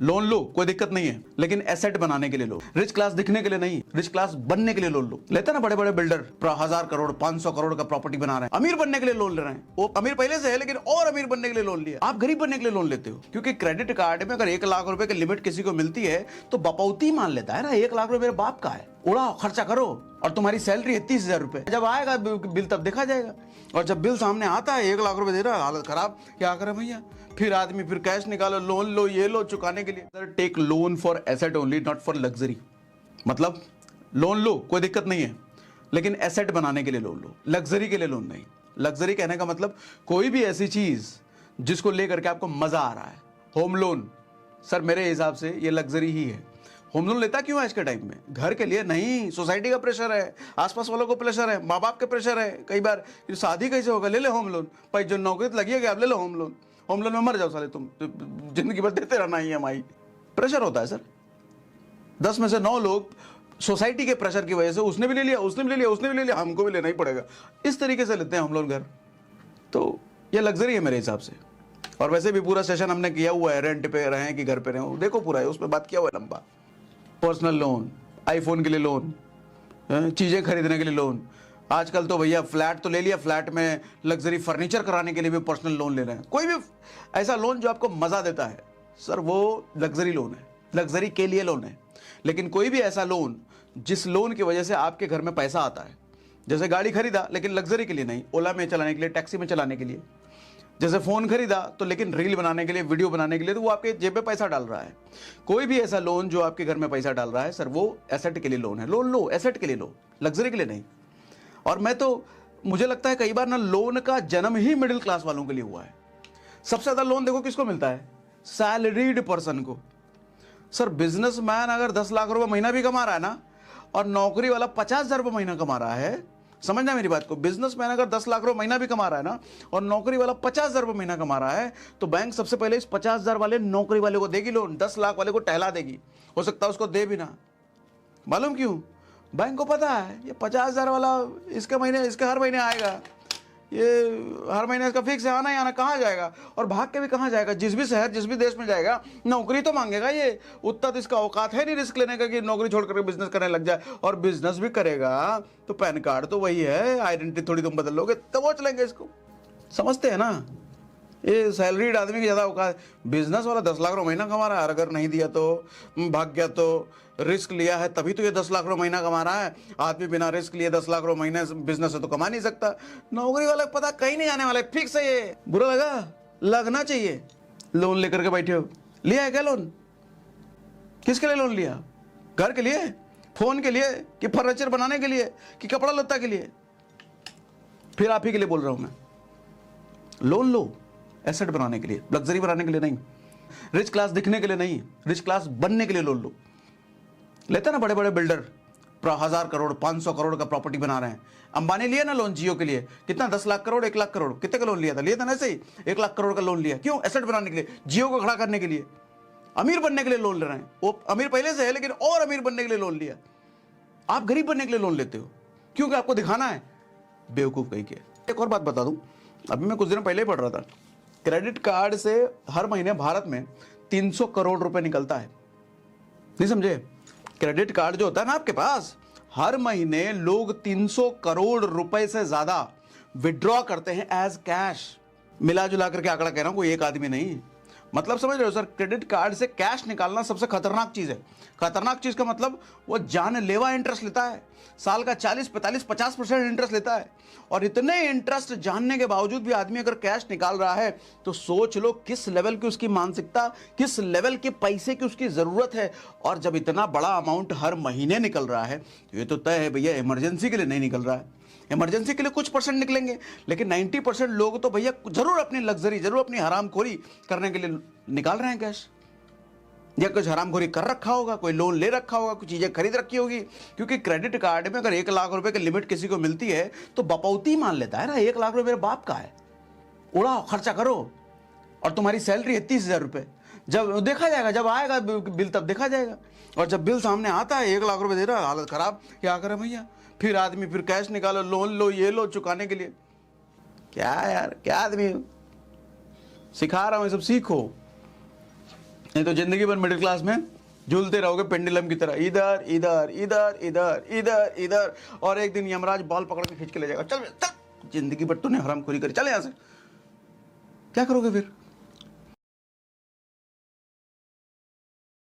Loan लो, कोई दिक्कत नहीं है, लेकिन एसेट बनाने के लिए लो। रिच क्लास दिखने के लिए नहीं, रिच क्लास बनने के लिए लोन लो। लेते ना बड़े बड़े बिल्डर 1000 करोड़ 500 करोड़ का प्रॉपर्टी बना रहे हैं, अमीर बनने के लिए लोन ले रहे हैं। वो अमीर पहले से है लेकिन और अमीर बनने के लिए लोन लिया। आप गरीब बनने के लिए लोन लेते हो, क्योंकि क्रेडिट कार्ड में अगर 1 लाख रुपए की लिमिट किसी को मिलती है तो बपौती मान लेता है ना, 1 लाख रुपए मेरे बाप का है, उड़ाओ खर्चा करो। और तुम्हारी सैलरी है 30,000 रुपए, जब आएगा बिल तब देखा जाएगा। और जब बिल सामने आता है 1 लाख रुपए दे रहा है, हालत खराब, क्या करे भैया, फिर आदमी फिर कैश निकालो, लोन लो, ये लो चुकाने के लिए। Sir take loan for asset only, not for luxury. मतलब लोन लो, कोई दिक्कत नहीं है, लेकिन एसेट बनाने के लिए लोन लो, लग्जरी के लिए लोन नहीं। लग्जरी कहने का मतलब कोई भी ऐसी चीज जिसको लेकर के आपको मजा आ रहा है। होम लोन सर मेरे हिसाब से ये लग्जरी ही है। होम लोन लेता क्यों है आज के टाइम में? घर के लिए नहीं, सोसाइटी का प्रेशर है, आसपास वालों को प्रेशर है, माँ बाप के प्रेशर है। कई बार शादी कैसे होगा, ले ले होम लोन, भाई जो नौकरी तो लगी है आप ले लो होम लोन। होम लोन में मर जाओ साले तुम, जिंदगी भर देते रहना EMI। प्रेशर होता है सर। 10 में से 9 लोग सोसाइटी के प्रेशर की वजह से, उसने भी ले लिया, उसने भी ले लिया, उसने भी ले लिया, हमको भी लेना ही पड़ेगा, इस तरीके से लेते हैं हम लोग घर। तो ये लग्जरी है मेरे हिसाब से। और वैसे भी पूरा सेशन हमने किया हुआ है, रेंट पे रहें कि घर पे रहें, देखो पूरा है, उस पर बात किया हुआ है लंबा। पर्सनल लोन, आईफोन के लिए लोन, चीजें खरीदने के लिए लोन। आजकल तो भैया फ्लैट तो ले लिया, फ्लैट में लग्जरी फर्नीचर कराने के लिए भी पर्सनल लोन ले रहे हैं। कोई भी ऐसा लोन जो आपको मजा देता है सर, वो लग्जरी लोन है, लग्जरी के लिए लोन है। लेकिन कोई भी ऐसा लोन जिस लोन की वजह से आपके घर में पैसा आता है, जैसे गाड़ी खरीदा लेकिन लग्जरी के लिए नहीं, ओला में चलाने के लिए, टैक्सी में चलाने के लिए। जैसे फोन खरीदा तो लेकिन रील बनाने के लिए, वीडियो बनाने के लिए, तो वो आपके जेब में पैसा डाल रहा है। कोई भी ऐसा लोन जो आपके घर में पैसा डाल रहा है सर, वो एसेट के लिए लोन है। लोन लो, एसेट के लिए लो, लग्जरी के लिए नहीं। और मुझे लगता है कई बार ना लोन का जन्म ही मिडिल क्लास वालों के लिए हुआ है। सबसे ज्यादा लोन देखो किसको मिलता है? सैलरीड पर्सन को। सर बिजनेसमैन अगर 10 लाख रुपए महीना भी कमा रहा है ना, और नौकरी वाला 50,000 रुपए महीना कमा रहा है, समझना मेरी बात को, बिजनेसमैन अगर 10 लाख रुपए महीना भी कमा रहा है ना, और नौकरी वाला 50,000 रुपए महीना कमा रहा है, तो बैंक सबसे पहले इस 50,000 वाले नौकरी वाले को देगी लोन, 10 लाख वाले को टहला देगी। हो सकता है उसको दे भी ना। मालूम क्यों? बैंक को पता है ये 50,000 वाला इसके हर महीने आएगा, ये हर महीने इसका फिक्स है, आना ही आना, कहाँ जाएगा और भाग के भी कहाँ जाएगा। जिस भी शहर, जिस भी देश में जाएगा, नौकरी तो मांगेगा। ये उतना तो इसका औकात है नहीं रिस्क लेने का कि नौकरी छोड़ करके बिजनेस करने लग जाए। और बिजनेस भी करेगा तो पैन कार्ड तो वही है, आइडेंटिटी थोड़ी तुम बदल लोगे तो वो चलेंगे। इसको समझते हैं ना? ये सैलरीड आदमी की ज़्यादा औकात। बिजनेस वाला 10 लाख रुपये महीना कमा रहा है, अगर नहीं दिया तो भाग गया, तो रिस्क लिया है तभी तो ये 10 लाख रुपये महीना कमा रहा है। आदमी बिना रिस्क लिए 10 लाख रुपये महीने बिजनेस है तो कमा नहीं सकता। नौकरी वाला पता कहीं नहीं जाने वाला, फिक्स है। ये बुरा लगा? लगना चाहिए। लोन लेकर के बैठे हो, लिया है क्या लोन? किसके लिए लोन लिया? घर के लिए, फोन के लिए, कि फर्नीचर बनाने के लिए, कि कपड़ा लत्ता के लिए? फिर आप ही के लिए बोल रहा हूं मैं, लोन लो एसेट बनाने के लिए, लग्जरी बनाने के लिए नहीं, रिच क्लास दिखने के लिए नहीं, रिच क्लास बनने के लिए लोन लो। लेते ना बड़े बड़े बिल्डर 1000 करोड़ 500 करोड़ का प्रॉपर्टी बना रहे हैं। अंबानी लिया ना लोन जियो के लिए, कितना 10 लाख करोड़ 1 लाख करोड़, कितने का लोन लिया था ना? ऐसे ही 1 लाख करोड़ का लोन लिया। क्यों? एसेट बनाने के लिए, जियो को खड़ा करने के लिए, अमीर बनने के लिए लोन ले रहे हैं। वो अमीर पहले से है लेकिन और अमीर बनने के लिए लोन लिया। आप गरीब बनने के लिए लोन लेते हो क्योंकि आपको दिखाना है, बेवकूफ कहीं के। एक और बात बता दूं, अभी मैं कुछ दिन पहले ही पढ़ रहा था, क्रेडिट कार्ड से हर महीने भारत में 300 करोड़ रुपए निकलता है। नहीं समझे? क्रेडिट कार्ड जो होता है ना आपके पास, हर महीने लोग 300 करोड़ रुपए से ज्यादा विड्रॉ करते हैं एज कैश। मिला जुला करके आंकड़ा कह रहा हूं, कोई एक आदमी नहीं। मतलब समझ रहे हो सर? क्रेडिट कार्ड से कैश निकालना सबसे खतरनाक चीज है। खतरनाक चीज का मतलब वो जानलेवा इंटरेस्ट लेता है, साल का 40, 45, 50% इंटरेस्ट लेता है। और इतने इंटरेस्ट जानने के बावजूद भी आदमी अगर कैश निकाल रहा है तो सोच लो किस लेवल की उसकी मानसिकता, किस लेवल के पैसे की उसकी जरूरत है। और जब इतना बड़ा अमाउंट हर महीने निकल रहा है तो ये तो तय है भैया इमरजेंसी के लिए नहीं निकल रहा है। इमरजेंसी के लिए कुछ परसेंट निकलेंगे, लेकिन 90% लोग तो भैया जरूर अपनी लग्जरी, जरूर अपनी हरामखोरी करने के लिए निकाल रहे हैं कैश। या कुछ हरामखोरी कर रखा होगा, कोई लोन ले रखा होगा, कुछ चीजें खरीद रखी होगी। क्योंकि क्रेडिट कार्ड में अगर 1 लाख रुपए की लिमिट किसी को मिलती है तो बपौती मान लेता है ना, 1 लाख रुपए मेरे बाप का है, उड़ाओ खर्चा करो। और तुम्हारी सैलरी है 30,000 रुपए, जब देखा जाएगा, जब आएगा बिल तब देखा जाएगा। और जब बिल सामने आता है 1 लाख रुपए दे रहा है, हालत खराब, क्या करे भैया, फिर आदमी फिर कैश निकालो, लोन लो, ये लो चुकाने के लिए। क्या यार, क्या आदमी सिखा रहा हूं, ये सब सीखो। नहीं तो जिंदगी भर मिडिल क्लास में झूलते रहोगे पेंडुलम की तरह, इधर इधर इधर इधर इधर इधर, और एक दिन यमराज बाल पकड़ के खींच के ले जाएगा, चल चल, जिंदगी भर तूने हरामखोरी करी, चल यहां से। क्या करोगे फिर?